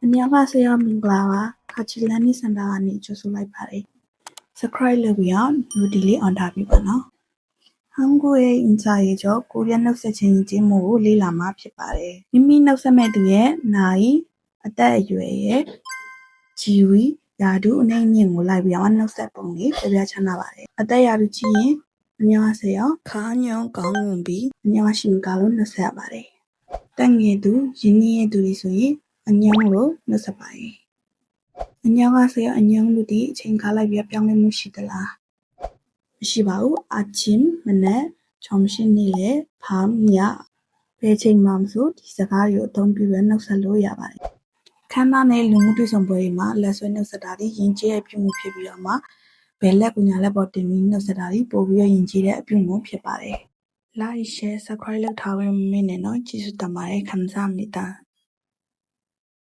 안녕하세요, 민글라와 같이 란니 산다하니 조술라이 파리. Subscribe လုပ်ပြီးတော့ notification on ထားပြီးပါနော်။ 한국의 인사이죠. 코리안နှုတ်ဆက်ခြင်းကျင်းမှုကိုလေ့လာမှာဖြစ်ပါတယ်။မိမိနှုတ်ဆက်မဲ့သူရဲ့နာယီအသက်အရွယ်ရဲ့ဂျီဝီယာဒူအနိုင်မြင့်ကိုလိုက်ပြီးတော့နှုတ်ဆက်ပုံလေးပြပြချမ်းသာပါတယ်။အသက်ယာဒူကြည့်ရင်안녕하세요. 가은영 강훈비 안녕하십니까လို့နှုတ်ဆက်ရပါတယ်။တက်ငယ်သူရင်းနှီးရဲ့သူတွေဆိုရင်안녕လို့နှုတ်ဆက်ပါတယ်။안녕하세요. 안녕လို့ဒီအချိန်ခါလိုက်ပြီးပြောင်းလဲမှုရှိသလား။မရှိပါဘူး။아침မနက်점심နေ့လယ်밤ညဘယ်ချိန်မှမဆိုဒီစကားတွေကိုအသုံးပြုပြီးနှုတ်ဆက်လို့ရပါတယ်။ခန္ဓာနဲ့လူမှုတွေ့ဆုံပွဲတွေမှာလက်ဆွဲနှုတ်ဆက်တာဒီယဉ်ကျေးတဲ့အပြုမှုဖြစ်ပြီးတော့မှဘယ်လက်ကူညာလက်ပေါ်တင်ပြီးနှုတ်ဆက်တာဒီပို့ပြီးယဉ်ကျေးတဲ့အပြုမှုဖြစ်ပါတယ်။ Like, share, subscribe လုပ်ထားဝင်မိနေနော်ကျေးဇူးတင်ပါတယ်감사합니다